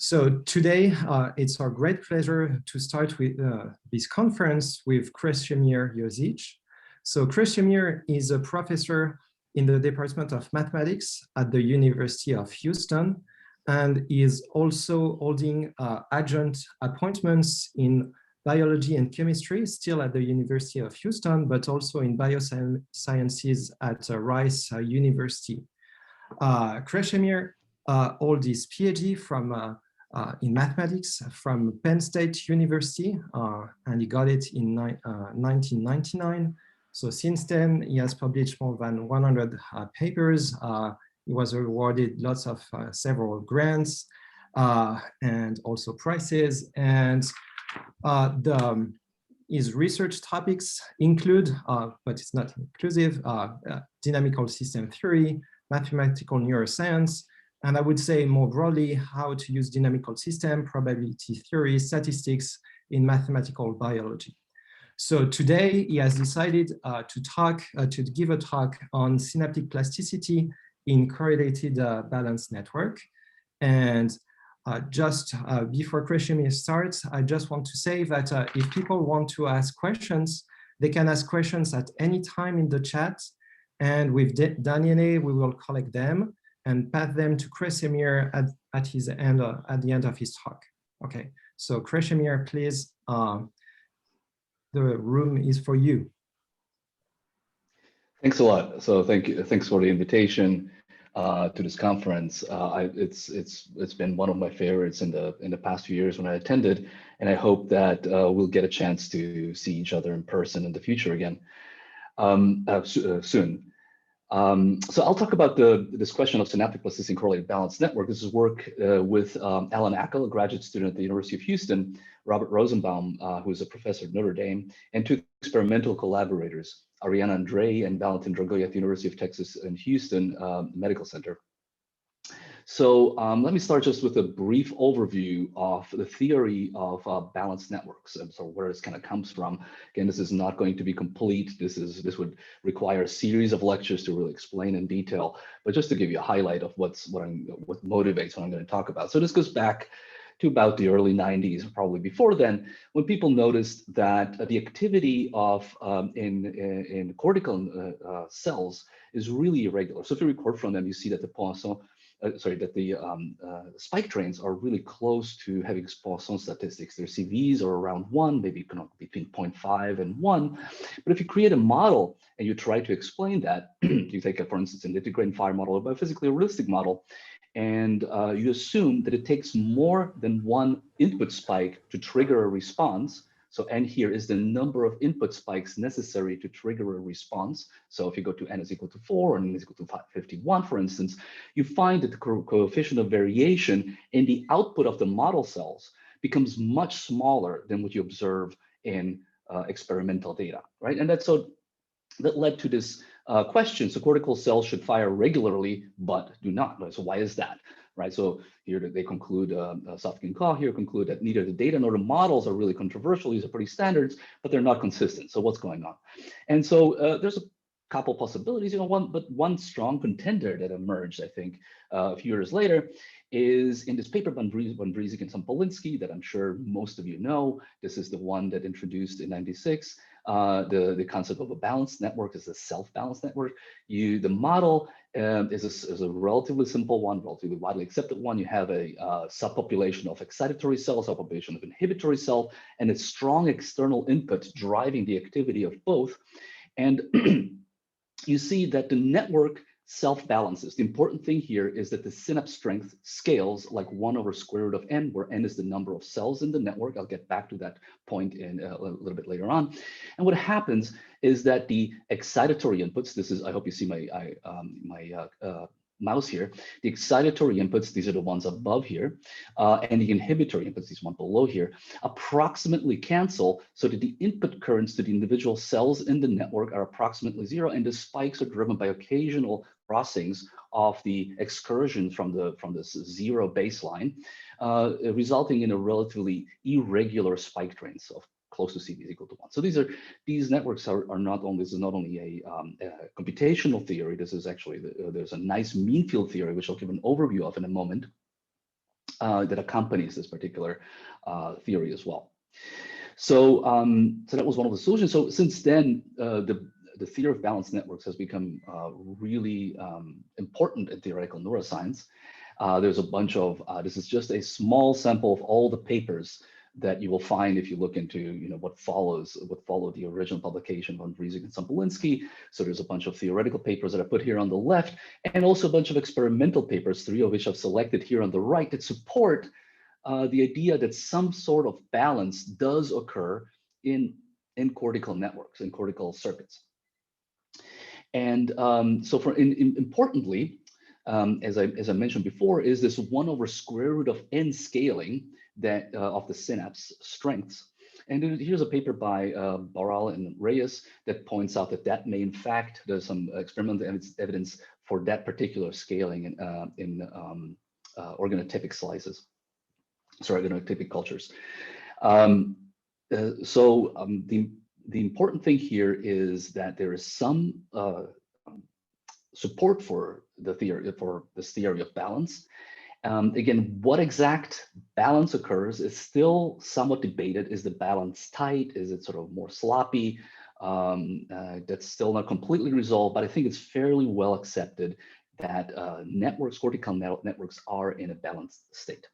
So today, it's our great pleasure to start with this conference with Krešimir Josić. So Krešimir is a professor in the Department of Mathematics at the University of Houston, and is also holding adjunct appointments in biology and chemistry, still at the University of Houston, but also in biosciences at Rice University. Krešimir holds his PhD in mathematics from Penn State University, and he got it in 1999. So since then, he has published more than 100 papers. He was awarded lots of several grants and also prizes. And his research topics include, but it's not inclusive, dynamical system theory, mathematical neuroscience, and I would say more broadly, how to use dynamical system, probability theory, statistics in mathematical biology. So today he has decided to give a talk on synaptic plasticity in correlated balanced network. And just before Krešimir starts, I just want to say that if people want to ask questions, they can ask questions at any time in the chat. And with Daniele, we will collect them and pass them to Krešimir at the end of his talk. Okay, so Krešimir, please, the room is for you. Thanks a lot. So thanks for the invitation to this conference. It's been one of my favorites in the past few years when I attended, and I hope that we'll get a chance to see each other in person in the future again soon. So I'll talk about this question of synaptic plasticity and correlated balanced network. This is work with Alan Ackel, a graduate student at the University of Houston, Robert Rosenbaum, who is a professor at Notre Dame, and two experimental collaborators, Ariana Andre and Valentin Dragoy at the University of Texas in Houston Medical Center. So let me start just with a brief overview of the theory of balanced networks, and so where this kind of comes from. Again, this is not going to be complete. This would require a series of lectures to really explain in detail, but just to give you a highlight of what motivates what I'm going to talk about. So this goes back to about the early 90s, probably before then, when people noticed that the activity of in cortical cells is really irregular. So if you record from them, you see that the spike trains are really close to having Poisson statistics. Their CVs are around 1, maybe between 0.5 and 1. But if you create a model and you try to explain that, you take, for instance, an integrated fire model or biophysically realistic model, and you assume that it takes more than one input spike to trigger a response. So n here is the number of input spikes necessary to trigger a response. So if you go to n is equal to 4 or n is equal to 51, for instance, you find that the coefficient of variation in the output of the model cells becomes much smaller than what you observe in experimental data, right? And that led to this question. So cortical cells should fire regularly, but do not. Right? So why is that? Right. So here they conclude, Sofkin and Koh here conclude that neither the data nor the models are really controversial. These are pretty standards, but they're not consistent. So what's going on? And so there's a couple possibilities, one strong contender that emerged, I think, a few years later, is in this paper von Briesig and Polinsky that I'm sure most of you know. This is the one that introduced in '96 the concept of a balanced network is a self-balanced network. The model is a relatively simple one, relatively widely accepted one. You have a subpopulation of excitatory cells, subpopulation of inhibitory cell, and a strong external input driving the activity of both. And you see that the network self-balances. The important thing here is that the synapse strength scales like 1 over square root of n, where n is the number of cells in the network. I'll get back to that point in a little bit later on. And what happens is that the excitatory inputs, this is, I hope you see my mouse here, the excitatory inputs, these are the ones above here, and the inhibitory inputs, these one below here, approximately cancel so that the input currents to the individual cells in the network are approximately 0, and the spikes are driven by occasional crossings of the excursions from this 0 baseline, resulting in a relatively irregular spike train. So close to CV is equal to 1. So these networks are not only, this is not only a computational theory, this is actually, there's a nice mean field theory, which I'll give an overview of in a moment. that accompanies this particular theory as well. So, so that was one of the solutions. So since then, the theory of balanced networks has become really important in theoretical neuroscience. There's a bunch of, this is just a small sample of all the papers that you will find if you look into, what followed the original publication von Vriesig and Sompolinsky. So there's a bunch of theoretical papers that I put here on the left, and also a bunch of experimental papers, 3 of which I've selected here on the right, that support the idea that some sort of balance does occur in cortical networks, in cortical circuits. And so importantly, as I mentioned before, is this 1/√n scaling that of the synapse strengths. And here's a paper by Barral and Reyes that points out that may, in fact, there's some experimental evidence for that particular scaling in organotypic slices, organotypic cultures. The important thing here is that there is some support for this theory of balance. Again, what exact balance occurs is still somewhat debated. Is the balance tight? Is it sort of more sloppy? That's still not completely resolved, but I think it's fairly well accepted that cortical networks are in a balanced state.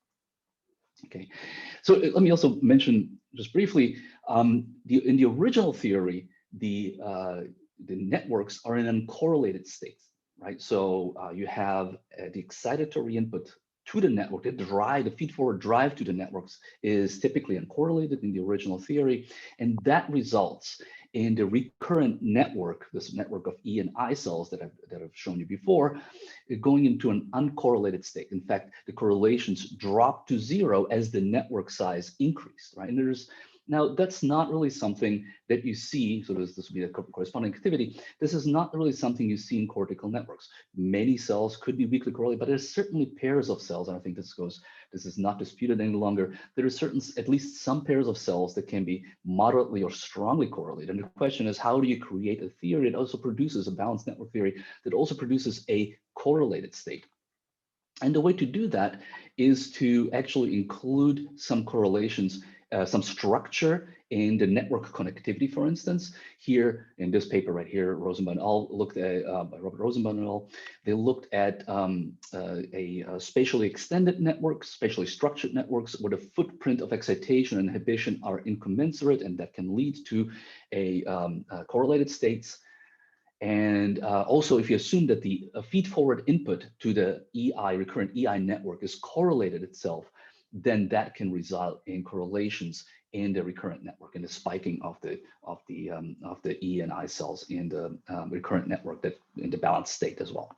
Okay, so let me also mention just briefly, in the original theory, the networks are in uncorrelated states, right? So you have the excitatory input to the network, the feed-forward drive to the networks is typically uncorrelated in the original theory, and that results in the recurrent network, this network of E and I cells that I've shown you before, going into an uncorrelated state. In fact, the correlations drop to 0 as the network size increased, right? And now that's not really something that you see, so this would be the corresponding activity. This is not really something you see in cortical networks. Many cells could be weakly correlated, but there's certainly pairs of cells, and I think this is not disputed any longer. There are at least some pairs of cells that can be moderately or strongly correlated. And the question is, how do you create a theory that also produces a balanced network theory that also produces a correlated state? And the way to do that is to actually include some correlations, some structure in the network connectivity, for instance. Here in this paper right here, Rosenbaum looked at, by Robert Rosenbaum et al., they looked at a spatially extended network, spatially structured networks where the footprint of excitation and inhibition are incommensurate, and that can lead to correlated states. And also, if you assume that the feed-forward input to the recurrent EI network is correlated itself, then that can result in correlations in the recurrent network and the spiking of the E and I cells in the recurrent network, that in the balanced state as well.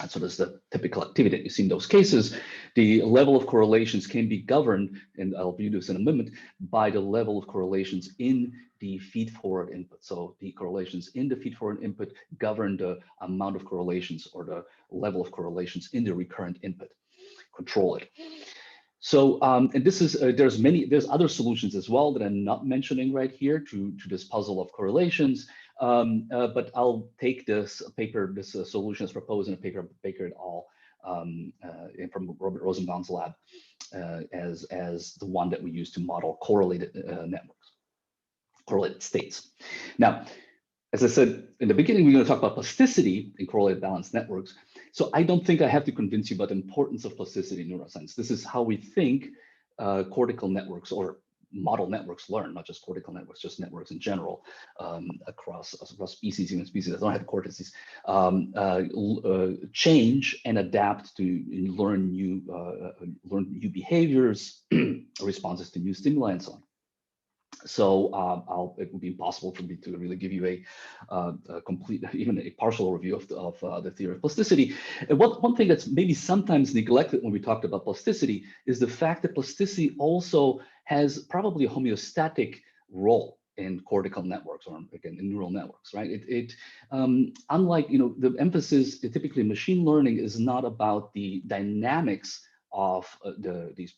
And so there's the typical activity that you see in those cases. The level of correlations can be governed, and I'll view this in a moment, by the level of correlations in the feed-forward input. So the correlations in the feed-forward input govern the amount of correlations or the level of correlations in the recurrent input, control it. So, and this is, there's other solutions as well that I'm not mentioning right here to this puzzle of correlations. But I'll take this paper, this solution is proposed in a paper by Baker et al. From Robert Rosenbaum's lab as the one that we use to model correlated networks, correlated states. Now, as I said in the beginning, we're going to talk about plasticity in correlated balanced networks. So I don't think I have to convince you about the importance of plasticity in neuroscience. This is how we think cortical networks or model networks learn, not just cortical networks, just networks in general, across species, even species that don't have cortices, change and adapt to learn new behaviors, responses to new stimuli, and so on. So it would be impossible for me to really give you a complete, even a partial review of the theory of plasticity. And one thing that's maybe sometimes neglected when we talked about plasticity is the fact that plasticity also has probably a homeostatic role in cortical networks, or again in neural networks, right? Unlike, the emphasis typically in machine learning is not about the dynamics of these,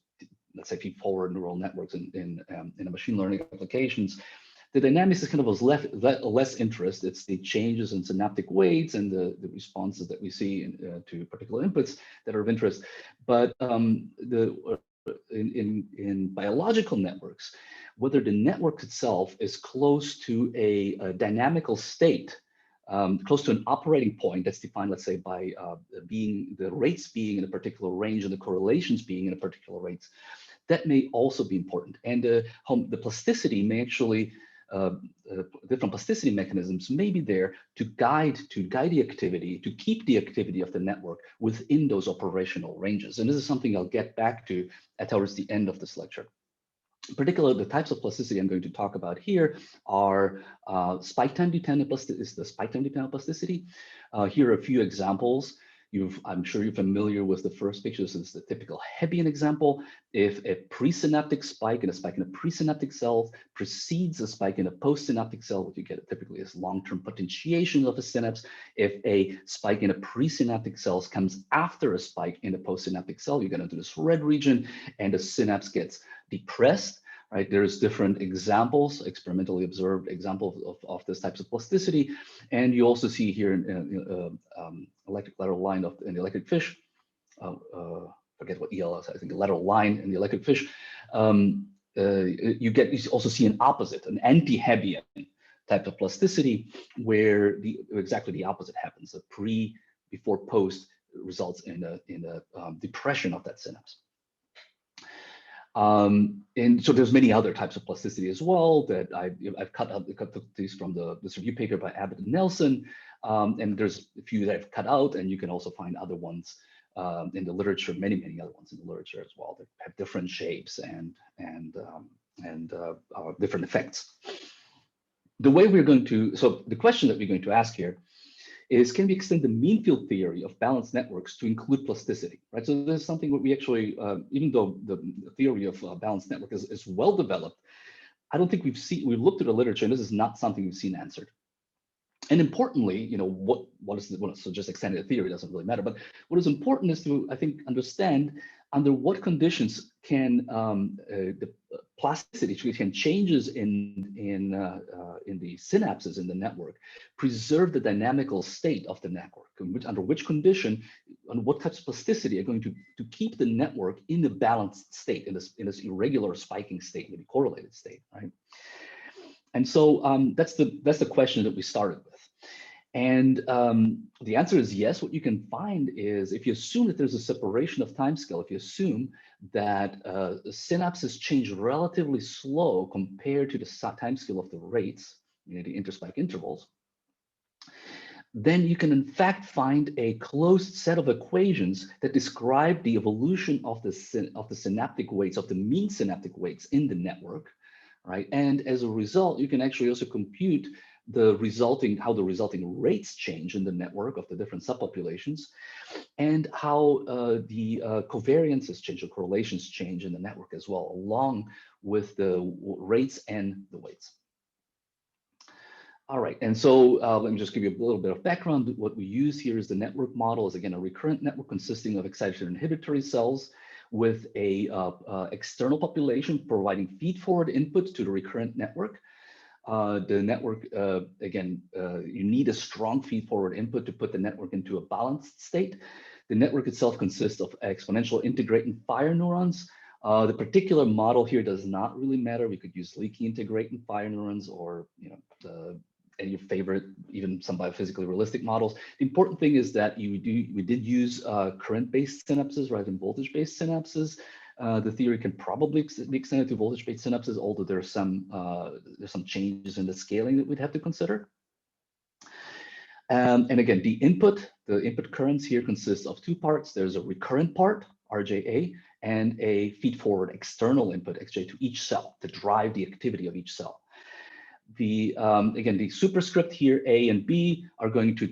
let's say, feed-forward neural networks in machine learning applications. The dynamics is kind of less interest. It's the changes in synaptic weights and the responses that we see to particular inputs that are of interest. But in biological networks, whether the network itself is close to a dynamical state, close to an operating point that's defined, let's say, by being the rates being in a particular range and the correlations being in a particular rates, that may also be important. And the plasticity may actually, different plasticity mechanisms may be there to guide the activity, to keep the activity of the network within those operational ranges. And this is something I'll get back to towards the end of this lecture. In particular, the types of plasticity I'm going to talk about here are spike time dependent plasticity. Here are a few examples. I'm sure you're familiar with the first picture. This is the typical Hebbian example. If a presynaptic spike and a spike in a presynaptic cell precedes a spike in a postsynaptic cell, what you get typically is long-term potentiation of a synapse. If a spike in a presynaptic cell comes after a spike in a postsynaptic cell, you get into this red region and the synapse gets depressed. Right, there's different examples, experimentally observed examples of this types of plasticity, and you also see here electric lateral line in the electric fish. Forget what EL is. I think a lateral line in the electric fish. You also see an opposite, an anti-Hebbian type of plasticity, where exactly the opposite happens. A before post results in a depression of that synapse. And so there's many other types of plasticity as well that I've cut these from this review paper by Abbott and Nelson, and there's a few that I've cut out, and you can also find other ones in the literature, many other ones in the literature as well that have different shapes and different effects. The way we're going to, so the question that we're going to ask here is, can we extend the mean field theory of balanced networks to include plasticity, right? So this is something that we actually, even though the theory of balanced network is well developed, I don't think we've looked at the literature, and this is not something we've seen answered. And importantly, you know, so just extending the theory doesn't really matter, but what is important is to, I think, understand under what conditions can the plasticity, can changes in the synapses in the network preserve the dynamical state of the network, under which condition, and what types of plasticity are going to keep the network in a balanced state, in this irregular spiking state, maybe correlated state, right? And so that's the question that we started with. And the answer is yes. What you can find is, if you assume that there's a separation of timescale, if you assume that synapses change relatively slow compared to the timescale of the rates, you know, the interspike intervals, then you can in fact find a closed set of equations that describe the evolution of the synaptic weights, of the mean synaptic weights in the network, right? And as a result, you can actually also compute how the resulting rates change in the network of the different subpopulations, and how the covariances change, or correlations change in the network as well, along with the rates and the weights. All right, and so let me just give you a little bit of background. What we use here is the network model is, again, a recurrent network consisting of excitatory inhibitory cells with a external population providing feed-forward input to the recurrent network. The network, again, you need a strong feed-forward input to put the network into a balanced state. The network itself consists of exponential integrating fire neurons. The particular model here does not really matter. We could use leaky integrating fire neurons, or, you know, any favorite, even some biophysically realistic models. The important thing is that we did use current-based synapses rather than voltage-based synapses. The theory can probably be extended to voltage-based synapses, although there's some changes in the scaling that we'd have to consider. And again, the input currents here consists of two parts. There's a recurrent part, RJA, and a feed-forward external input, XJ, to each cell to drive the activity of each cell. Again, the superscript here, A and B, are going to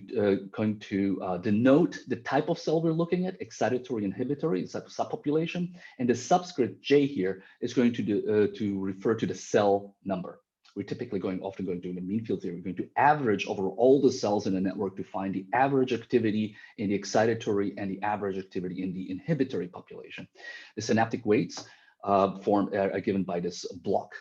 denote the type of cell we're looking at, excitatory inhibitory, subpopulation, and the subscript J here is going to refer to the cell number. We're typically often going to do in the mean field theory, we're going to average over all the cells in a network to find the average activity in the excitatory and the average activity in the inhibitory population. The synaptic weights are given by this block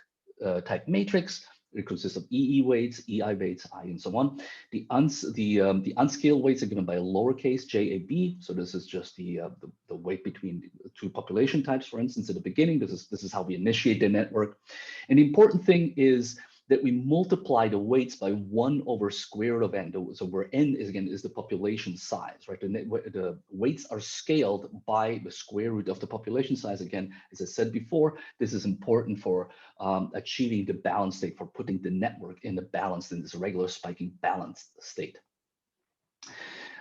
type matrix. It consists of EE weights, EI weights, I, and so on. The unscaled weights are given by a lowercase JAB. So this is just the weight between two population types. For instance, at the beginning, this is how we initiate the network. And the important thing is that we multiply the weights by 1 over square root of n. So where n is, again, is the population size, right? The weights are scaled by the square root of the population size. Again, as I said before, this is important for achieving the balance state, for putting the network in this regular spiking balanced state.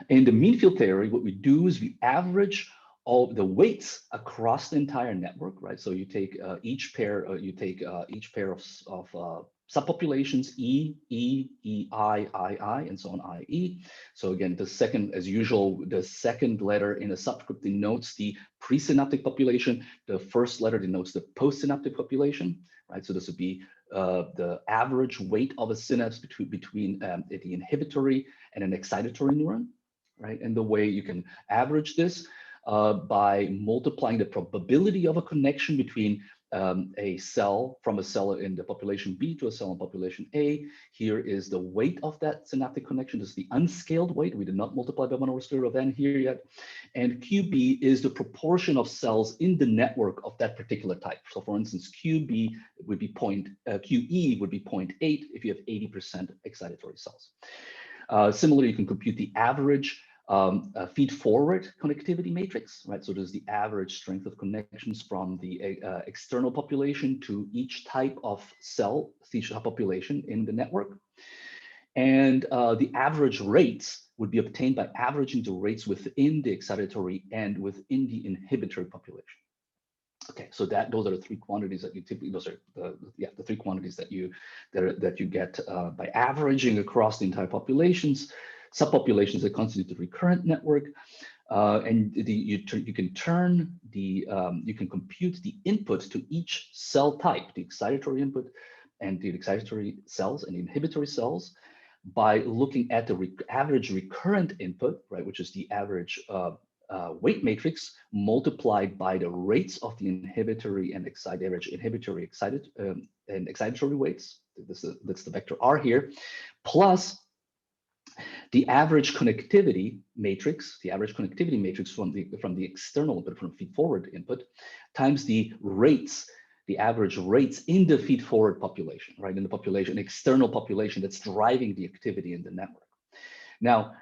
In the mean field theory, what we do is we average all the weights across the entire network, right? So you take each pair of subpopulations, E, I, and so on, IE. So again, the second, as usual, the second letter in a subscript denotes the presynaptic population. The first letter denotes the postsynaptic population, right? So this would be the average weight of a synapse between the inhibitory and an excitatory neuron, right? And the way you can average this by multiplying the probability of a connection between a cell in the population B to a cell in population A. Here is the weight of that synaptic connection. This is the unscaled weight. We did not multiply by 1 over square root of n here yet. And QB is the proportion of cells in the network of that particular type. So for instance, QE would be 0.8 if you have 80% excitatory cells. Similarly, you can compute the average feed-forward connectivity matrix, right? So there's the average strength of connections from the external population to each type of cell, each population in the network. And the average rates would be obtained by averaging the rates within the excitatory and within the inhibitory population. Okay, so those are the three quantities that you typically, those are the three quantities that you get by averaging across the entire populations. Subpopulations that constitute the recurrent network, and you can compute the input to each cell type, the excitatory input and the excitatory cells and the inhibitory cells, by looking at the average recurrent input, right, which is the average weight matrix multiplied by the rates of the inhibitory and excitatory weights. That's the vector R here, plus the average connectivity matrix, from the external input, from feed-forward input, times the average rates in the feed-forward population, right? In the population, external population that's driving the activity in the network. Now,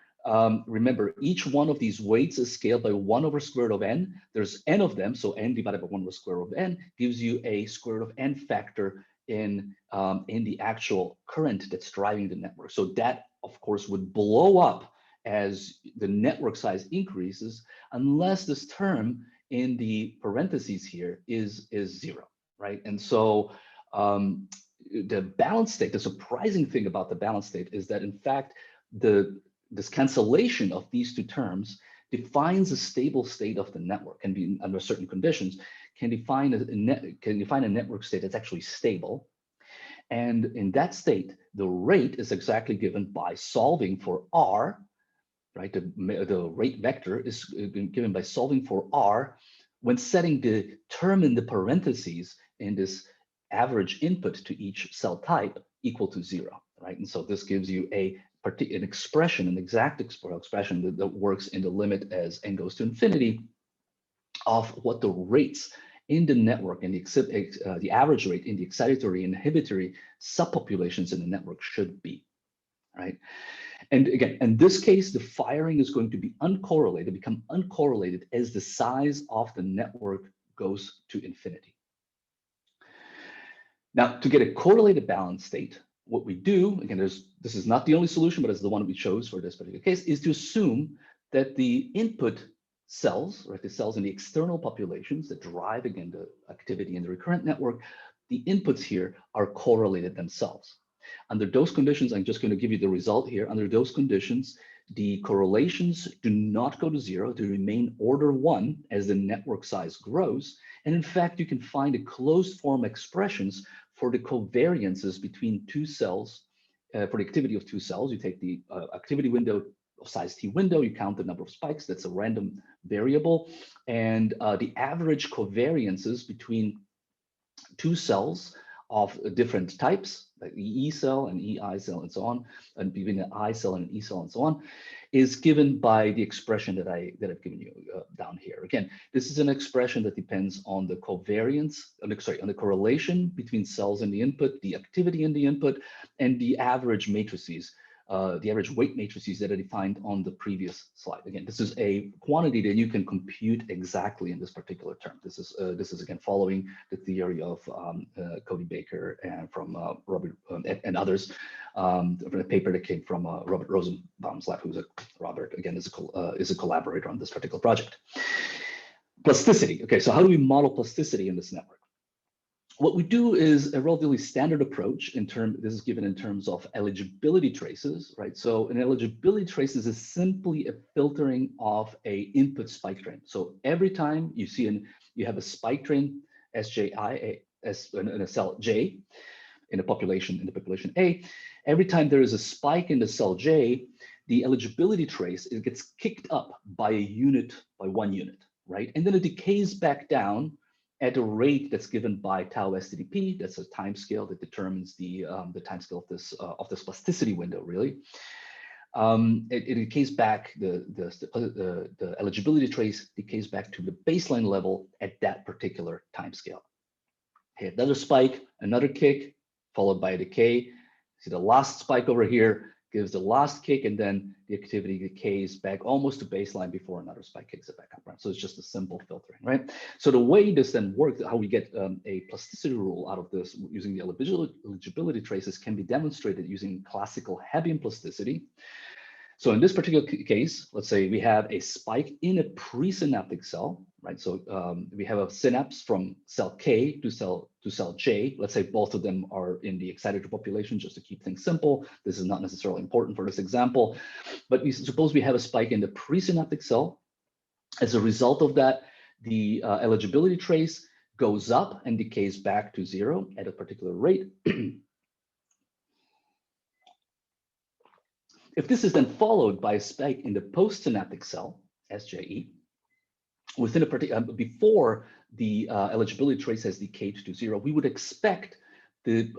remember, each one of these weights is scaled by 1 over square root of n. There's n of them, so n divided by 1 over square root of n gives you a square root of n factor in the actual current that's driving the network. So that, of course, would blow up as the network size increases, unless this term in the parentheses here is 0, right? And so the balance state, the surprising thing about the balance state is that, in fact, this cancellation of these two terms defines a stable state of the network, can be under certain conditions, can define a network state that's actually stable. And in that state, the rate is exactly given by solving for R, right? The rate vector is given by solving for R when setting the term in the parentheses in this average input to each cell type equal to 0, right? And so this gives you an expression, an exact expression that works in the limit as n goes to infinity of what the rates in the network and the average rate in the excitatory and inhibitory subpopulations in the network should be, right? And again, in this case, the firing is going to be become uncorrelated as the size of the network goes to infinity. Now, to get a correlated balance state, what we do, again, this is not the only solution, but it's the one we chose for this particular case, is to assume that the input cells, right, the cells in the external populations that drive, again, the activity in the recurrent network, the inputs here are correlated themselves. Under those conditions, I'm just going to give you the result here. Under those conditions, the correlations do not go to 0. They remain order 1 as the network size grows. And in fact, you can find a closed form expressions for the covariances between two cells, for the activity of two cells. You take the activity window of size t window, you count the number of spikes, that's a random variable, and the average covariances between two cells of different types, like the E cell and EI cell and so on, and between an I cell and an E cell and so on, is given by the expression that I've given you down here. Again, this is an expression that depends on the covariance, on the correlation between cells in the input, the activity in the input, and the average matrices, the average weight matrices that are defined on the previous slide. Again, this is a quantity that you can compute exactly in this particular term. This is again following the theory of Cody Baker and from Robert and others, from a paper that came from Robert Rosenbaum's lab, who's Robert again is a collaborator on this particular project. Plasticity. Okay, so how do we model plasticity in this network? What we do is a relatively standard approach this is given in terms of eligibility traces, right? So an eligibility traces is simply a filtering of a input spike train. So every time you have a spike train SJI in a cell J in the population A, every time there is a spike in the cell J, the eligibility trace, it gets kicked up by one unit, right? And then it decays back down at a rate that's given by tau STDP. That's a time scale that determines the time scale of this plasticity window, really. It decays back, the eligibility trace decays back to the baseline level at that particular time scale. Okay, another spike, another kick, followed by a decay. See the last spike over here gives the last kick, and then the activity decays back almost to baseline before another spike kicks it back up, right? So it's just a simple filtering, right? So the way this then works, how we get a plasticity rule out of this using the eligibility traces can be demonstrated using classical Hebbian plasticity. So in this particular case, let's say we have a spike in a presynaptic cell, right? So we have a synapse from cell K to cell J. Let's say both of them are in the excitatory population, just to keep things simple. This is not necessarily important for this example, but suppose we have a spike in the presynaptic cell. As a result of that, the eligibility trace goes up and decays back to 0 at a particular rate. If this is then followed by a spike in the postsynaptic cell, SJE, within a particular before the eligibility trace has decayed to 0, we would expect the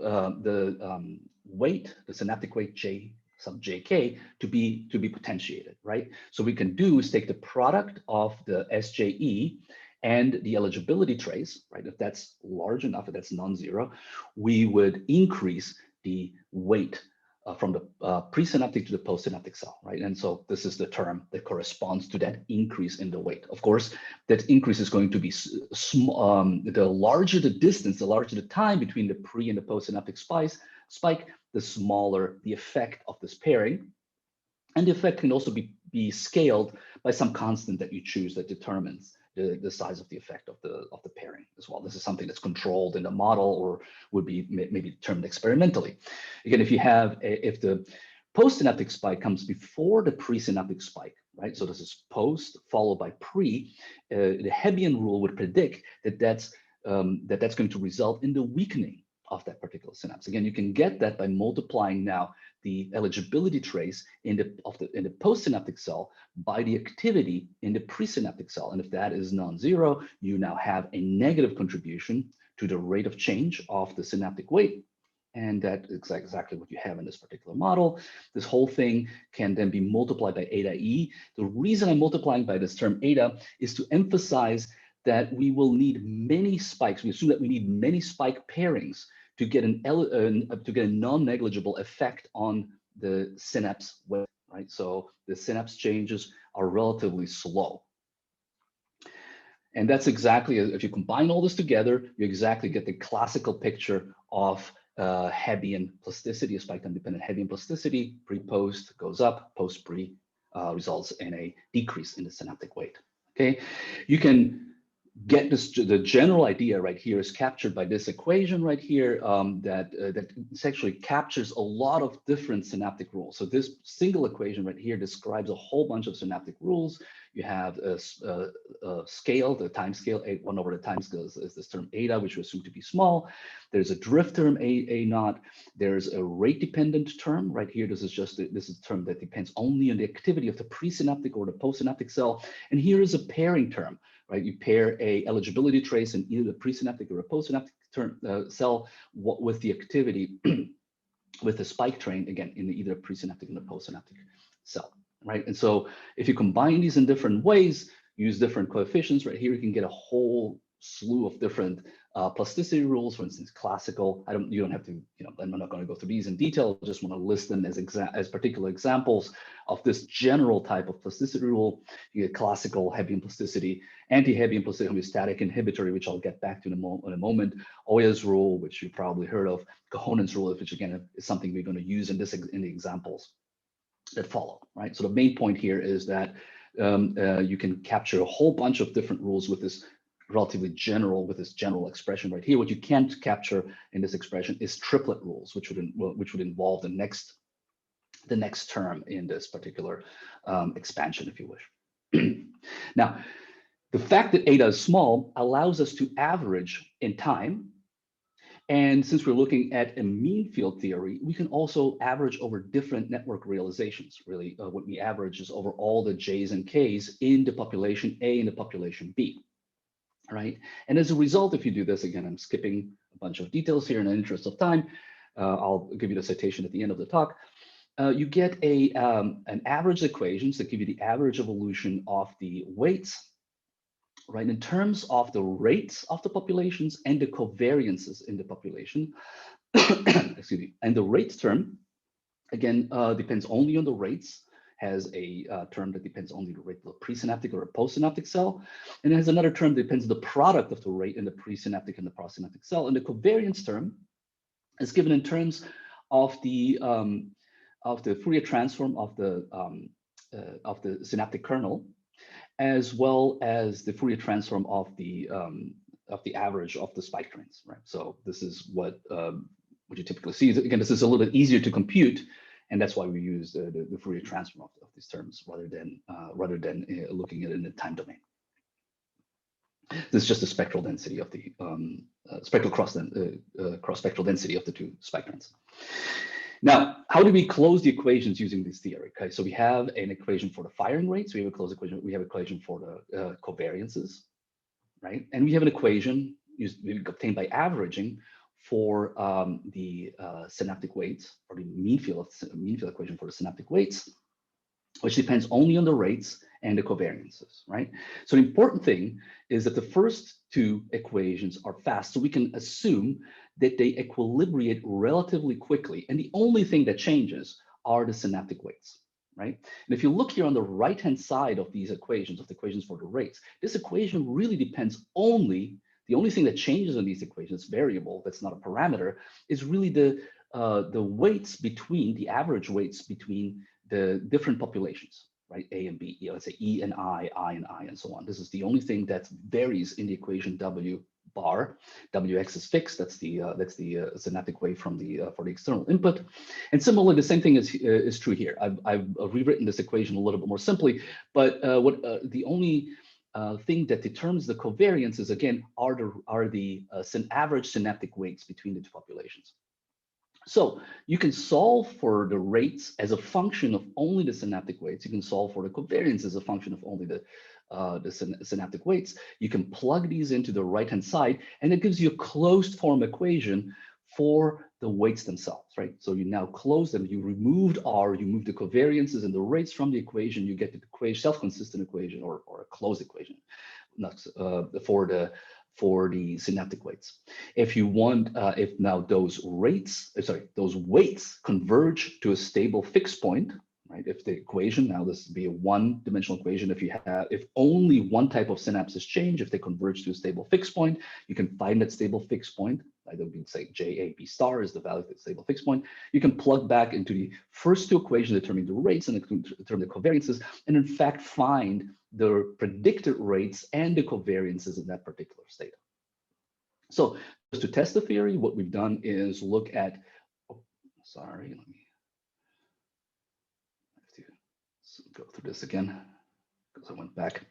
weight, the synaptic weight J sub JK to be potentiated, right? So we can do is take the product of the SJE and the eligibility trace, right? If that's large enough, if that's non-zero, we would increase the weight from the presynaptic to the postsynaptic cell, right? And so this is the term that corresponds to that increase in the weight. Of course, that increase is going to be small. The larger the distance, the larger the time between the pre and the postsynaptic spike, the smaller the effect of this pairing. And the effect can also be scaled by some constant that you choose that determines the size of the effect of the pairing as well. This is something that's controlled in a model or would be maybe determined experimentally. Again, if the postsynaptic spike comes before the presynaptic spike, right? So this is post followed by pre. The Hebbian rule would predict that that's going to result in the weakening of that particular synapse. Again, you can get that by multiplying now the eligibility trace in the postsynaptic cell by the activity in the presynaptic cell. And if that is non-zero, you now have a negative contribution to the rate of change of the synaptic weight. And that is exactly what you have in this particular model. This whole thing can then be multiplied by eta E. The reason I'm multiplying by this term eta is to emphasize that we will need many spikes. We assume that we need many spike pairings to get a non-negligible effect on the synapse weight, right? So the synapse changes are relatively slow. And that's exactly, if you combine all this together, you exactly get the classical picture of Hebbian plasticity, a spike time-dependent Hebbian plasticity. Pre-post goes up, post-pre results in a decrease in the synaptic weight, okay? You can get this, the general idea right here is captured by this equation right here that essentially captures a lot of different synaptic rules. So this single equation right here describes a whole bunch of synaptic rules. You have a scale, the time scale, 1 over the time scale is this term eta, which we assume to be small. There's a drift term, A naught. There's a rate dependent term right here. This is a term that depends only on the activity of the presynaptic or the postsynaptic cell. And here is a pairing term, right? You pair a eligibility trace in either the presynaptic or a postsynaptic cell with the activity with the spike train, again, in either presynaptic and the postsynaptic cell, right? And so if you combine these in different ways, use different coefficients, right here, you can get a whole slew of different plasticity rules. For instance, classical. You don't have to. I'm not going to go through these in detail. I just want to list them as particular examples of this general type of plasticity rule. You get classical Hebbian plasticity, anti-Hebbian plasticity, homeostatic inhibitory, which I'll get back to in a moment. Oyer's rule, which you probably heard of. Cohonens rule, which again is something we're going to use in the examples that follow. Right. So the main point here is that you can capture a whole bunch of different rules with this relatively general, with this general expression right here. What you can't capture in this expression is triplet rules, which would involve the next term in this particular expansion, if you wish. Now, the fact that eta is small allows us to average in time. And since we're looking at a mean field theory, we can also average over different network realizations. Really, what we average is over all the J's and K's in the population A and the population B. Right. And as a result, if you do this, again, I'm skipping a bunch of details here in the interest of time. I'll give you the citation at the end of the talk. You get an average equations that give you the average evolution of the weights, right, in terms of the rates of the populations and the covariances in the population. Excuse me. And the rate term, again, depends only on the rates. Has a term that depends only on the rate of a presynaptic or a postsynaptic cell, and it has another term that depends on the product of the rate in the presynaptic and the postsynaptic cell. And the covariance term is given in terms of the Fourier transform of the synaptic kernel, as well as the Fourier transform of the average of the spike trains. Right. So this is what you typically see. Again, this is a little bit easier to compute. And that's why we use the Fourier transform of these terms rather than looking at it in the time domain. This is just the spectral density of the spectral cross spectral density of the two spike trains. Now, how do we close the equations using this theory? Okay, so we have an equation for the firing rates. We have a closed equation. We have an equation for the covariances, right? And we have an equation obtained by averaging for the synaptic weights, or the mean field equation for the synaptic weights, which depends only on the rates and the covariances, right? So the important thing is that the first two equations are fast, so we can assume that they equilibrate relatively quickly, and the only thing that changes are the synaptic weights, right? And if you look here on the right-hand side of these equations, of the equations for the rates, this equation really depends only. The only thing that changes in these equations, variable, that's not a parameter, is really the weights between, the average weights between the different populations, right? A and B, let's say E and I and I, and so on. This is the only thing that varies in the equation W bar. Wx is fixed. That's the synaptic wave for the external input. And similarly, the same thing is true here. I've rewritten this equation a little bit more simply, but the only thing that determines the covariance is, again, are the average synaptic weights between the two populations. So you can solve for the rates as a function of only the synaptic weights. You can solve for the covariance as a function of only the synaptic weights. You can plug these into the right-hand side, and it gives you a closed form equation for the weights themselves, right? So you now close them, you removed R, you move the covariances and the rates from the equation, you get the equation, self-consistent equation, or a closed equation, not for the synaptic weights. If you want, if now those weights converge to a stable fixed point, right? If the equation, now this would be a one-dimensional equation, if only one type of synapses change, if they converge to a stable fixed point, you can find that stable fixed point. Either we can say JAB star is the value of the stable fixed point. You can plug back into the first two equations determining the rates and determine the covariances, and in fact find the predicted rates and the covariances in that particular state. So just to test the theory, what we've done is look at, let me have to go through this again because I went back.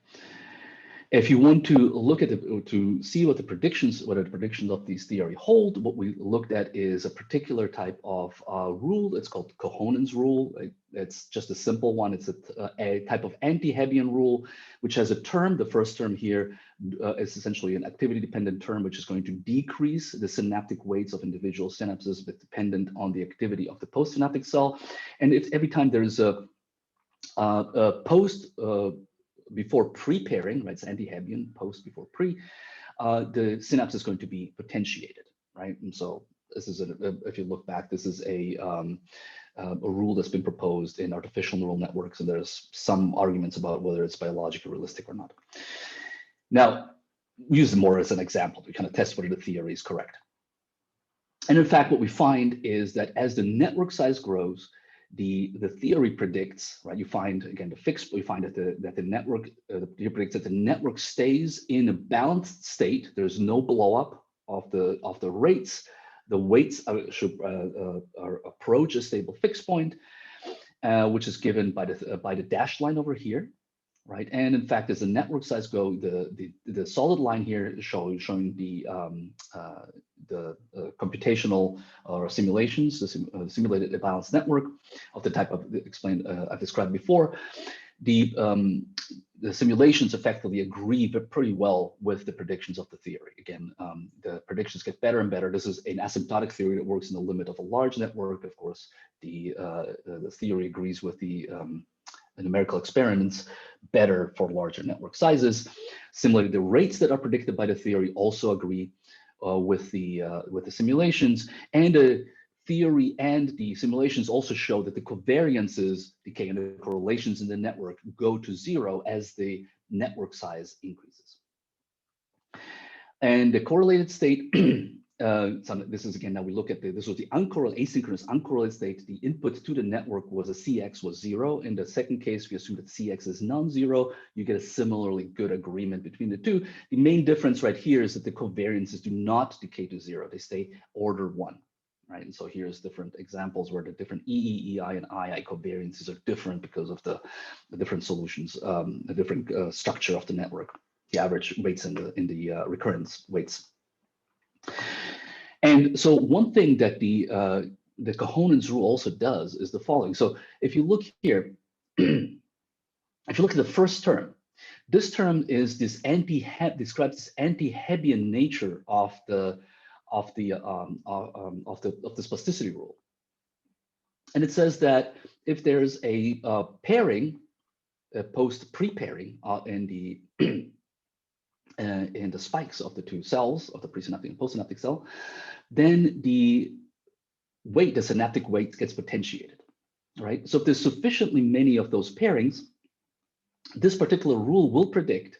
If you want to look at to see what the predictions of these theory hold, what we looked at is a particular type of rule. It's called Cohonens Rule. It's just a simple one. It's a type of anti-Hebbian rule, which has a term. The first term here is essentially an activity-dependent term, which is going to decrease the synaptic weights of individual synapses, but dependent on the activity of the postsynaptic cell. And if every time there is a post before pre-pairing, right? It's anti-Hebbian, post before pre, the synapse is going to be potentiated, right? And so this is, if you look back, this is a rule that's been proposed in artificial neural networks, and there's some arguments about whether it's biologically realistic or not. Now, we use it more as an example to kind of test whether the theory is correct. And in fact, what we find is that as the network size grows, the theory predicts, right? You find again we find that the network the theory predicts that the network stays in a balanced state. There's no blow up of the rates. The weights should approach a stable fixed point, which is given by the dashed line over here, right? And in fact, as the network size go, the solid line here is showing the computational or simulations, the simulated balanced network of the type of I've described before. The simulations effectively agree pretty well with the predictions of the theory. Again, the predictions get better and better. This is an asymptotic theory that works in the limit of a large network. Of course, the theory agrees with the numerical experiments better for larger network sizes. Similarly, the rates that are predicted by the theory also agree with the simulations, and the theory and the simulations also show that the covariances decay and the correlations in the network go to zero as the network size increases. And the correlated state, so this is again, now we look at this was the asynchronous uncorrelated state. The input to the network was a CX was 0. In the second case, we assume that CX is non-zero. You get a similarly good agreement between the two. The main difference right here is that the covariances do not decay to 0. They stay order 1. Right, and so here's different examples where the different EE, EI, and II covariances are different because of the different solutions, the different structure of the network, the average weights and the recurrence weights. And so one thing that the Cohonens rule also does is the following. So if you look here, if you look at the first term, this term is this describes this anti-Hebbian nature of the plasticity rule, and it says that if there's a pairing, a pre-pairing in the spikes of the two cells of the presynaptic and postsynaptic cell, then the synaptic weight gets potentiated, right? So if there's sufficiently many of those pairings, this particular rule will predict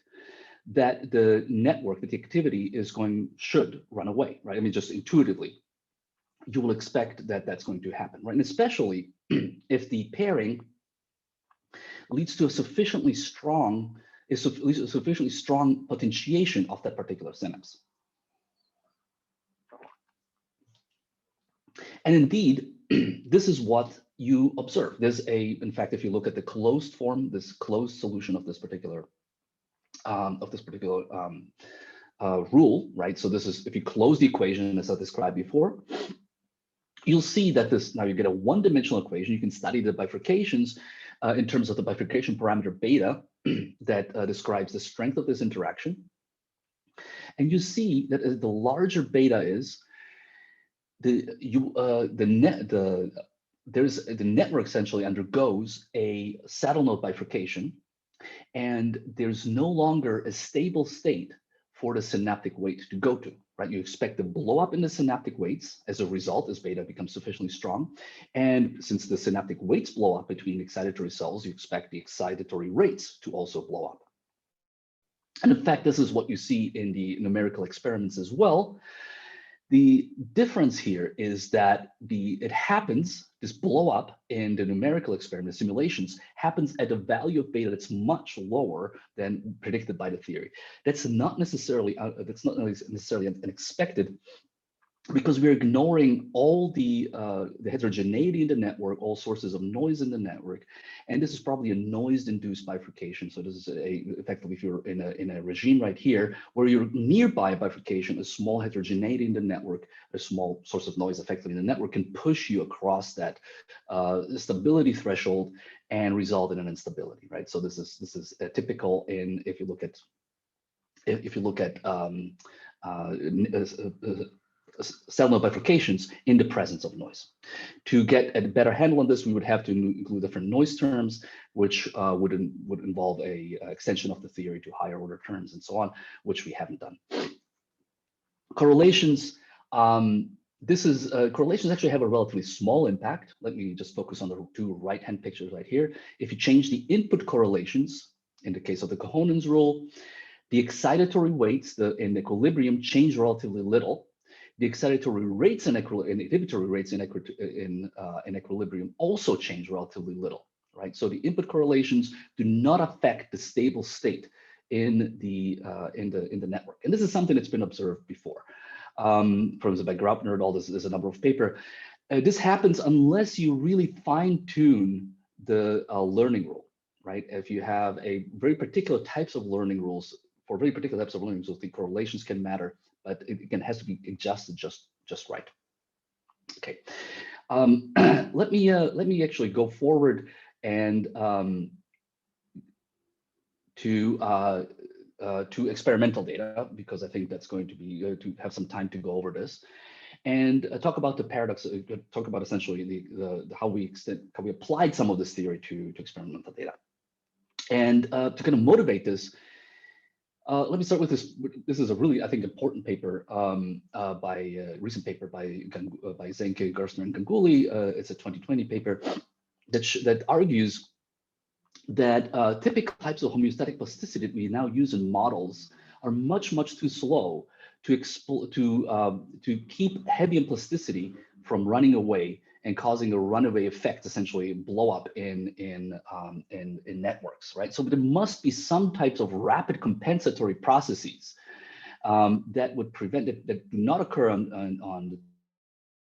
that the network, that the activity should run away, right? I mean, just intuitively, you will expect that that's going to happen, right? And especially if the pairing leads to a sufficiently strong potentiation of that particular synapse. And indeed, this is what you observe. In fact, if you look at the closed form, this closed solution of this particular rule, right? So this is, if you close the equation as I described before, you'll see that now you get a one-dimensional equation. You can study the bifurcations in terms of the bifurcation parameter beta that describes the strength of this interaction. And you see that as the larger beta is, the network essentially undergoes a saddle node bifurcation, and there's no longer a stable state for the synaptic weight to go to, right? You expect the blow up in the synaptic weights as a result as beta becomes sufficiently strong. And since the synaptic weights blow up between excitatory cells, you expect the excitatory rates to also blow up. And in fact, this is what you see in the numerical experiments as well. The difference here is that this blow up in the numerical experiment simulations happens at a value of beta that's much lower than predicted by the theory. That's not necessarily an expected because we're ignoring all the heterogeneity in the network, all sources of noise in the network, and this is probably a noise-induced bifurcation. So this is effectively, if you're in a regime right here, where you're nearby bifurcation, a small heterogeneity in the network, a small source of noise effectively in the network can push you across that stability threshold and result in an instability, right? So this is typical in if you look at cell node bifurcations in the presence of noise. To get a better handle on this, we would have to include different noise terms, which would involve a extension of the theory to higher order terms and so on, which we haven't done. Correlations. Correlations actually have a relatively small impact. Let me just focus on the two right-hand pictures right here. If you change the input correlations, in the case of the Cohonens rule, the excitatory weights in equilibrium change relatively little. The excitatory rates and inhibitory rates in equilibrium also change relatively little, right? So the input correlations do not affect the stable state in the network, and this is something that's been observed before. For instance, by Graupner et al. There's a number of papers. This happens unless you really fine-tune the learning rule, right? If you have a very particular types of learning rules, for very particular types of learning rules, the correlations can matter, but it again has to be adjusted just right. Okay, let me actually go forward and to experimental data, because I think that's going to be to have some time to go over this and talk about the paradox. Talk about essentially how we applied some of this theory to experimental data, and to kind of motivate this. Let me start with this. This is a really, I think, important paper recent paper by Zenke, Gerstner, and Ganguly. It's a 2020 paper that argues that typical types of homeostatic plasticity that we now use in models are much too slow to keep Hebbian plasticity from running away and causing a runaway effect, essentially blow up in networks, right? So there must be some types of rapid compensatory processes that would prevent it, that do not occur on the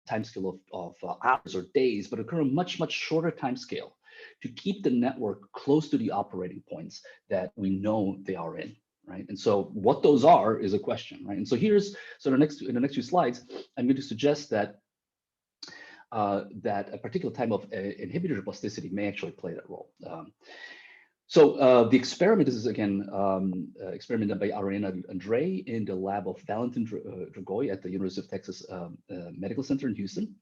time scale of hours or days, but occur on much shorter time scale to keep the network close to the operating points that we know they are in, right? And so what those are is a question, right? And so in the next few slides, I'm going to suggest that that a particular type of inhibitor plasticity may actually play that role. So the experiment, this is again experiment done by Arena Andre in the lab of Valentin Dragoy at the University of Texas Medical Center in Houston.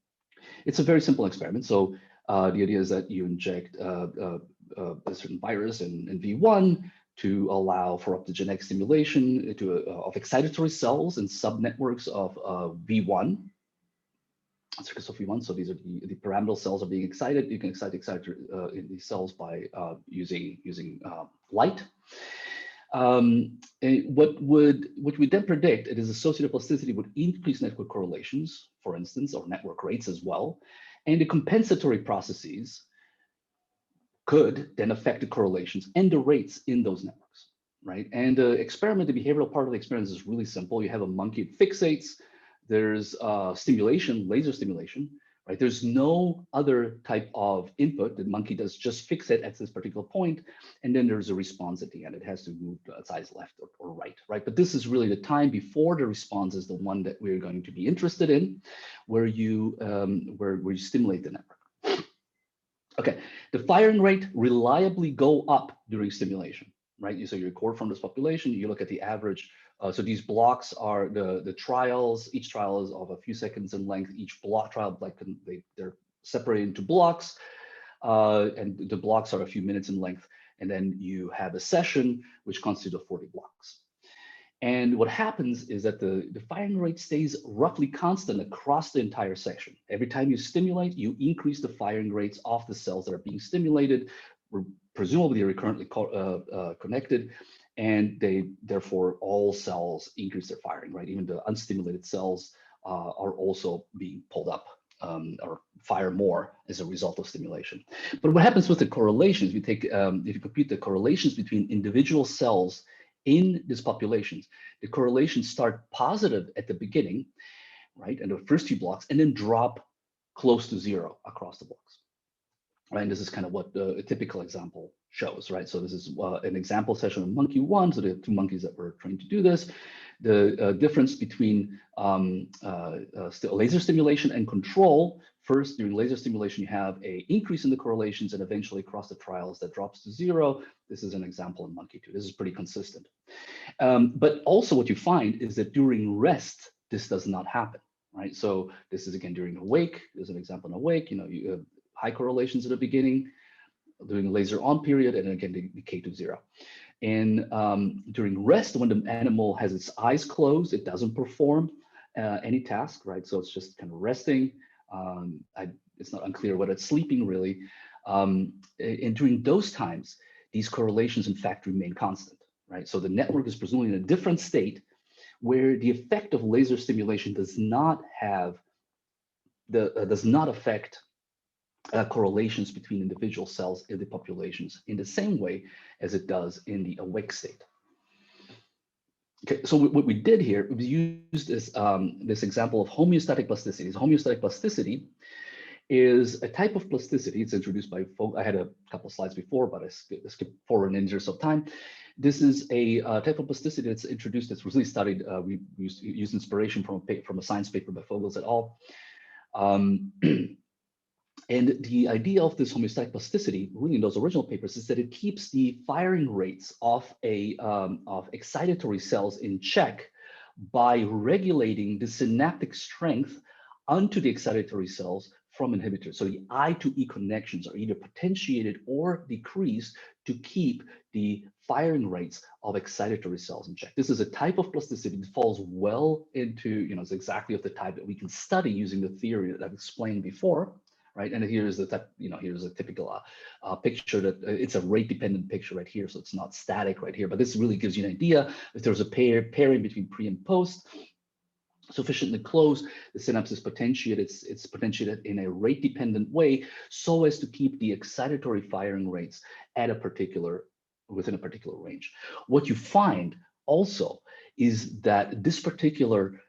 It's a very simple experiment. So the idea is that you inject a certain virus in V1 to allow for optogenetic stimulation of excitatory cells in subnetworks of V1. Circuits of V1. So these are the pyramidal cells are being excited. You can excite in these cells by using light. What we then predict, it is associated plasticity would increase network correlations, for instance, or network rates as well. And the compensatory processes could then affect the correlations and the rates in those networks, right? And the behavioral part of the experiment is really simple. You have a monkey, it fixates. There's stimulation, laser stimulation, right? There's no other type of input. The monkey does just fixate at this particular point, and then there's a response at the end. It has to move size left or right, right? But this is really the time before the response is the one that we're going to be interested in, where you stimulate the network. Okay, the firing rate reliably go up during stimulation, right? So you record from this population, you look at the average. So these blocks are the trials. Each trial is of a few seconds in length. Each trial, they're separated into blocks, and the blocks are a few minutes in length. And then you have a session, which constitutes of 40 blocks. And what happens is that the firing rate stays roughly constant across the entire section. Every time you stimulate, you increase the firing rates of the cells that are being stimulated. Presumably, they're recurrently connected. And therefore all cells increase their firing, right? Even the unstimulated cells are also being pulled up or fire more as a result of stimulation. But what happens with the correlations? We take if you compute the correlations between individual cells in these populations, the correlations start positive at the beginning, right, and the first two blocks, and then drop close to zero across the blocks. Right, and this is kind of what a typical example shows, right? So this is an example session of monkey one. So there are two monkeys that were trained to do this. The difference between laser stimulation and control. First, during laser stimulation, you have an increase in the correlations, and eventually across the trials that drops to zero. This is an example in monkey two. This is pretty consistent. But also what you find is that during rest, this does not happen, right? So this is again during awake. There's an example in awake. You know, you have high correlations at the beginning, during the laser on period, and then again they decay to zero. And during rest, when the animal has its eyes closed, it doesn't perform any task, right? So it's just kind of resting. It's not unclear whether it's sleeping really. And during those times, these correlations in fact remain constant, right? So the network is presumably in a different state where the effect of laser stimulation does not affect correlations between individual cells in the populations in the same way as it does in the awake state. Okay, so what we did here, we used this example of homeostatic plasticity. Homeostatic plasticity is a type of plasticity. It's introduced by folk. I had a couple of slides before, but I skipped forward in interest of time. This is a type of plasticity that's introduced, that's really studied. We used inspiration from a science paper by Vogels et al. And the idea of this homeostatic plasticity, really in those original papers, is that it keeps the firing rates of excitatory cells in check by regulating the synaptic strength onto the excitatory cells from inhibitors. So the I to E connections are either potentiated or decreased to keep the firing rates of excitatory cells in check. This is a type of plasticity that falls well into, it's exactly of the type that we can study using the theory that I've explained before. Right, and here's the type, here's a typical picture that it's a rate-dependent picture right here, so it's not static right here. But this really gives you an idea if there's a pairing between pre and post, sufficiently close, the synapse is potentiated. It's potentiated in a rate-dependent way, so as to keep the excitatory firing rates at within a particular range. What you find also is that this particular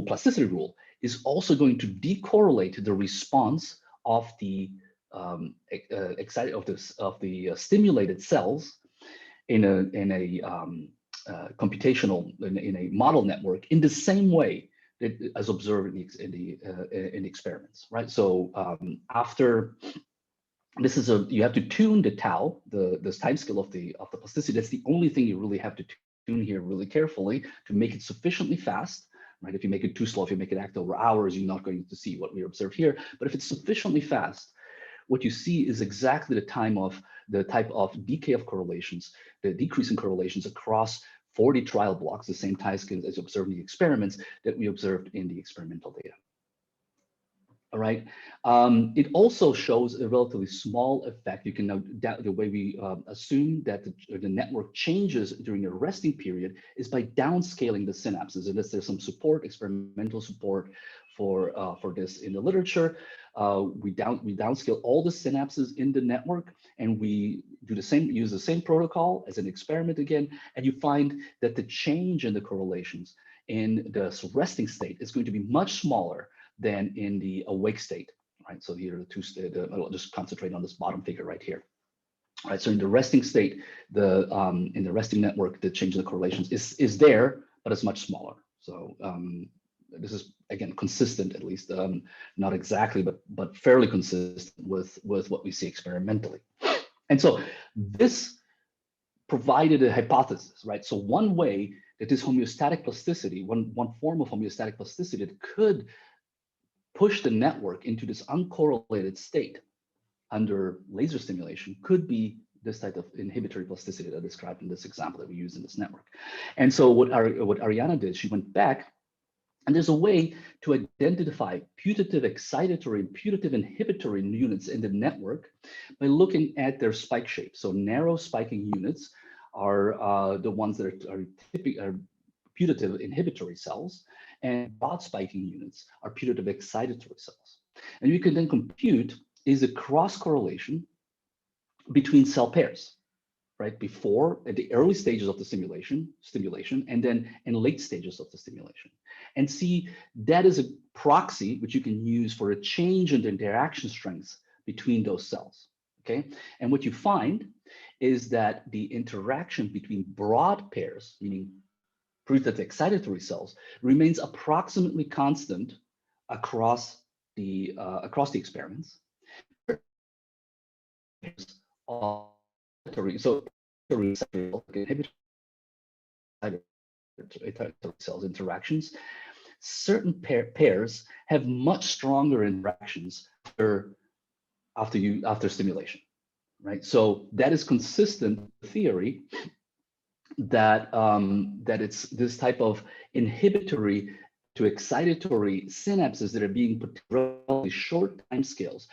plasticity rule, is also going to decorrelate the response of the stimulated cells in a computational in a model network in the same way that as observed in the experiments, right? So after this is you have to tune the tau, this time scale of the plasticity. That's the only thing you really have to tune here really carefully to make it sufficiently fast. Right? If you make it too slow, if you make it act over hours, you're not going to see what we observe here. But if it's sufficiently fast, what you see is exactly the type of decay of correlations, the decrease in correlations across 40 trial blocks, the same time scale as observed in the experiments that we observed in the experimental data. All right. It also shows a relatively small effect. You can know that the way we assume that the network changes during a resting period is by downscaling the synapses. And there's some support, experimental support for this in the literature. We downscale all the synapses in the network, and we do use the same protocol as an experiment again, and you find that the change in the correlations in the resting state is going to be much smaller than in the awake state, right? So here are the two states. I'll just concentrate on this bottom figure right here. Right, so in the resting state, in the resting network, the change in the correlations is there, but it's much smaller. So this is again consistent, at least not exactly, but fairly consistent with what we see experimentally. And so this provided a hypothesis, right? So one way that this homeostatic plasticity, one form of homeostatic plasticity that could push the network into this uncorrelated state under laser stimulation could be this type of inhibitory plasticity that I described in this example that we used in this network. And so what Ariana did, she went back, and there's a way to identify putative excitatory and putative inhibitory units in the network by looking at their spike shape. So narrow spiking units are the ones that are putative inhibitory cells, and broad spiking units are putative excitatory cells. And you can then compute is a cross correlation between cell pairs, right? Before, at the early stages of the stimulation, and then in late stages of the stimulation. And see, that is a proxy which you can use for a change in the interaction strengths between those cells, okay? And what you find is that the interaction between broad pairs, meaning pre-theta excitatory cells, remains approximately constant across the experiments. So inhibitory cells interactions, certain pairs have much stronger interactions after stimulation, right? So that is consistent with theory that that it's this type of inhibitory to excitatory synapses that are being put relatively short time scales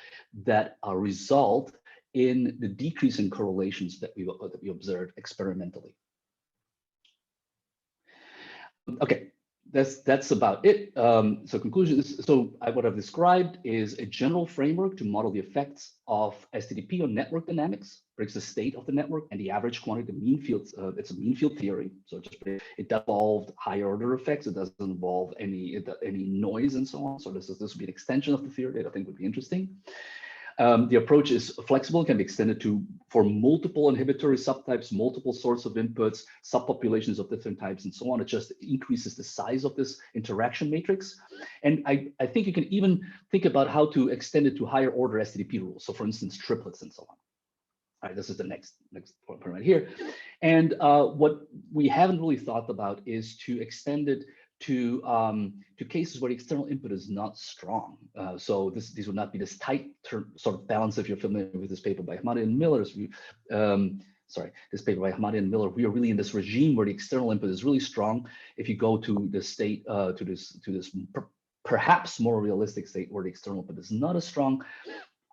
that result in the decrease in correlations that we observed experimentally. Okay, that's about it. So conclusions. So what I've described is a general framework to model the effects of STDP on network dynamics, predicts the state of the network and the average quantity, the mean field. It's a mean field theory. So it does involve higher order effects. It doesn't involve any noise and so on. So this would be an extension of the theory that I think would be interesting. The approach is flexible, can be extended for multiple inhibitory subtypes, multiple sorts of inputs, subpopulations of different types, and so on. It just increases the size of this interaction matrix. And I think you can even think about how to extend it to higher order STDP rules. So for instance, triplets and so on. All right, this is the next point right here. And what we haven't really thought about is to extend it to cases where the external input is not strong. So these would not be this tight sort of balance. If you're familiar with this paper by Ahmadi and Miller, this paper by Ahmadi and Miller, we are really in this regime where the external input is really strong. If you go to the state, to this perhaps more realistic state where the external input is not as strong,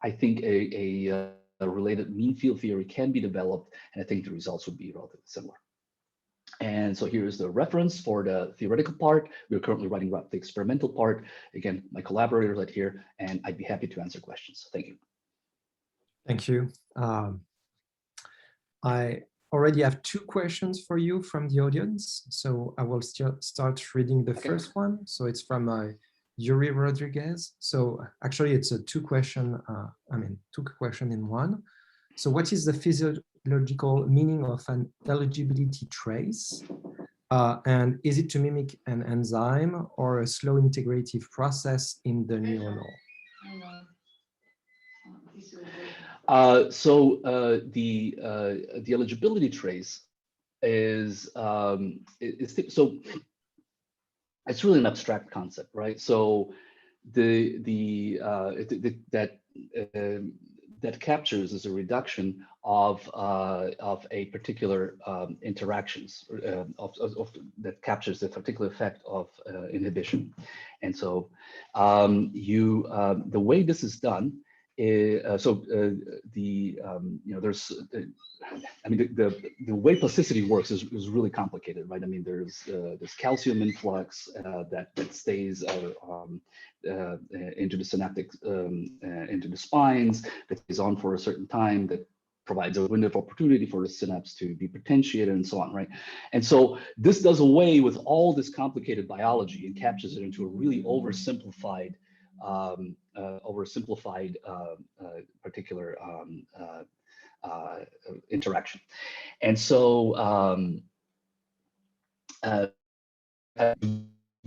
I think a related mean field theory can be developed, and I think the results would be relatively similar. And so here's the reference for the theoretical part. We're currently writing about the experimental part. Again, my collaborators right here, and I'd be happy to answer questions. Thank you. Thank you. I already have 2 questions for you from the audience. So I will start reading the first one. So it's from Yuri Rodriguez. So actually it's a 2 question in one. So what is the physiological meaning of an eligibility trace? And is it to mimic an enzyme or a slow integrative process in the neuronal? The eligibility trace is so it's really an abstract concept, right? So that captures is a reduction of a particular interactions that captures the particular effect of inhibition. And so the way this is done is the way plasticity works is really complicated, right? I mean, there's this calcium influx that stays into the synaptic into the spines, that stays on for a certain time, that provides a window of opportunity for the synapse to be potentiated and so on, right? And so this does away with all this complicated biology and captures it into a really oversimplified particular interaction. And so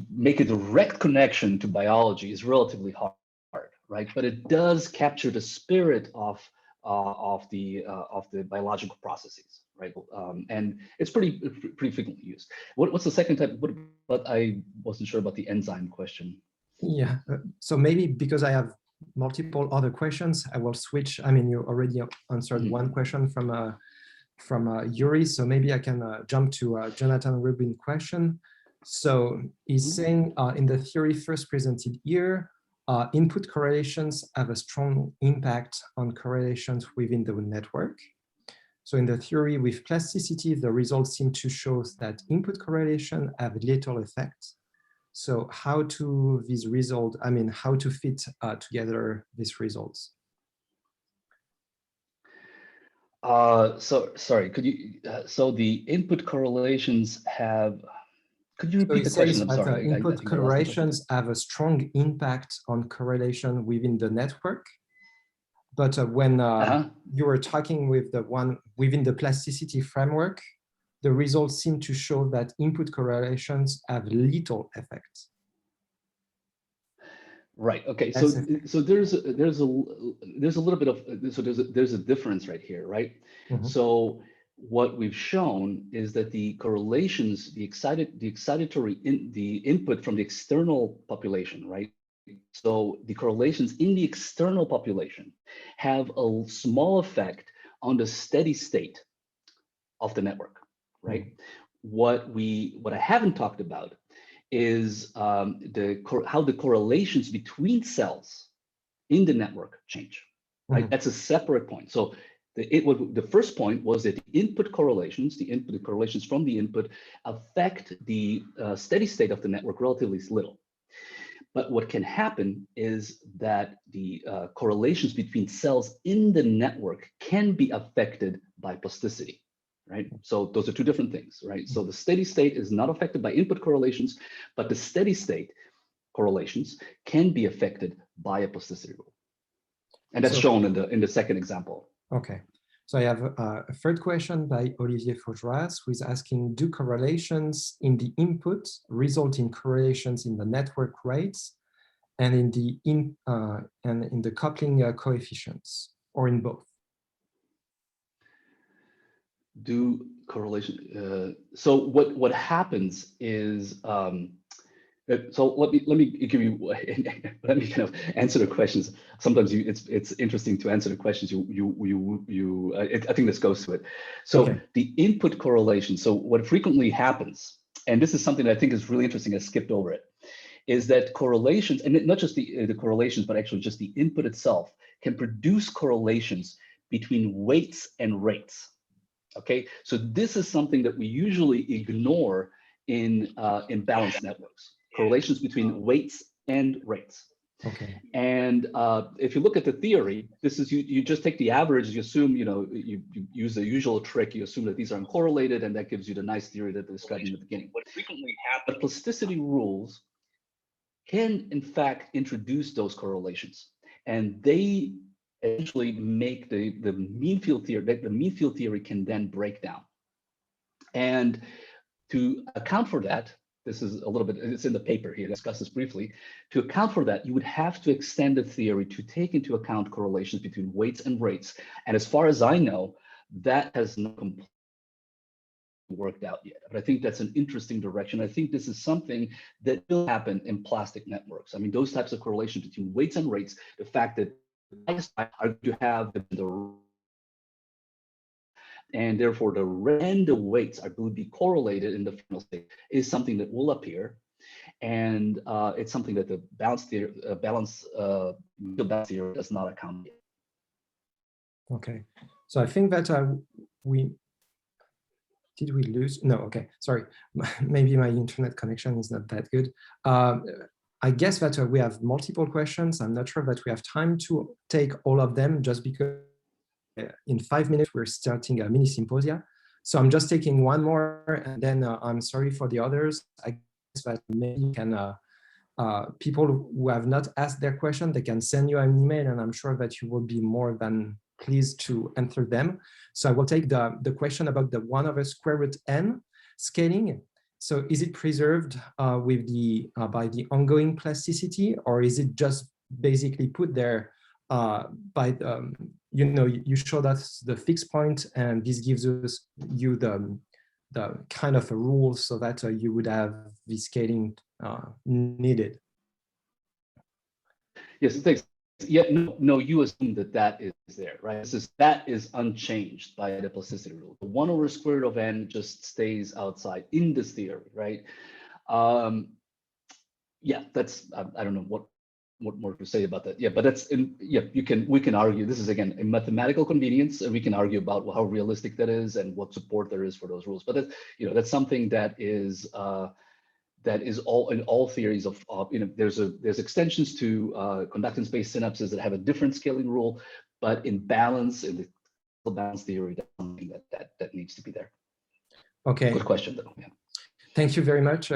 make a direct connection to biology is relatively hard, right? But it does capture the spirit of the biological processes, right? And it's pretty frequently used. What's the second type? But I wasn't sure about the enzyme question. Yeah, so maybe because I have multiple other questions, I will switch. I mean, you already answered one question from Yuri, so maybe I can jump to Jonathan Rubin's question. So he's saying in the theory first presented here, input correlations have a strong impact on correlations within the network. So in the theory with plasticity, the results seem to show that input correlation have little effect. So how to how to fit together these results? So sorry, could you, so the input correlations have, could you So repeat it the question? says I'm that sorry, I input think I lost the question. correlations have a strong impact on correlation within the network. But when Uh-huh. you were talking with the one within the plasticity framework, the results seem to show that input correlations have little effect. Right. Okay. Less So effect. there's a little bit of, so there's a difference right here, right? So what we've shown is that the correlations, the input from the external population, right? So the correlations in the external population have a small effect on the steady state of the network, right? What I haven't talked about is how the correlations between cells in the network change, right? That's a separate point. So the first point was that the input correlations, the correlations from the input affect the steady state of the network relatively little. But what can happen is that the correlations between cells in the network can be affected by plasticity, right? So those are two different things, right? So the steady state is not affected by input correlations, but the steady state correlations can be affected by a plasticity rule. And that's shown in the second example. Okay. So I have a third question by Olivier Faugeras, who is asking, do correlations in the input result in correlations in the network rates and in the coupling coefficients, or in both? Do correlation. So what happens is, so let me give you let me kind of answer the questions. Sometimes it's interesting to answer the questions. I think this goes to it. So the input correlation. So what frequently happens, and this is something that I think is really interesting. I skipped over it. Is that correlations, and not just the correlations, but actually just the input itself can produce correlations between weights and rates. Okay, so this is something that we usually ignore in balanced networks. Correlations between weights and rates. Okay. And if you look at the theory, this is you just take the average, you assume, you use the usual trick, you assume that these are uncorrelated, and that gives you the nice theory that I described in the beginning. What frequently happens, but plasticity rules can in fact introduce those correlations, and they essentially make the mean field theory, the mean field theory can then break down. And to account for that, this is a little bit, it's in the paper here, discuss this briefly. To account for that, you would have to extend the theory to take into account correlations between weights and rates. And as far as I know, that has not completely worked out yet. But I think that's an interesting direction. I think this is something that will happen in plastic networks. I mean, those types of correlations between weights and rates, the fact that are to have the and therefore the random weights are going to be correlated in the final state is something that will appear, and it's something that the balance theory, balance theory does not account yet. Okay, so I think that did we lose? No, okay, sorry. Maybe my internet connection is not that good. I guess that we have multiple questions. I'm not sure that we have time to take all of them, just because in 5 minutes we're starting a mini symposia. So I'm just taking one more, and then I'm sorry for the others. I guess that maybe you can, people who have not asked their question, they can send you an email, and I'm sure that you will be more than pleased to answer them. So I will take the question about the 1/√n scaling. So is it preserved with by the ongoing plasticity, or is it just basically put there by you showed us the fixed point, and this gives you the kind of a rule so that you would have the scaling needed? Yes, thanks. Yeah, no, you assume that is there, right? That is unchanged by the plasticity rule. The 1/√n just stays outside in this theory, right? Yeah, that's I don't know what more to say about that. Yeah, but that's we can argue. This is again a mathematical convenience, and we can argue about how realistic that is and what support there is for those rules. But that's that's something that is all in all theories of there's extensions to conductance-based synapses that have a different scaling rule, but in balance in the balance theory, that's something that needs to be there. Okay. Good question, though. Yeah. Thank you very much,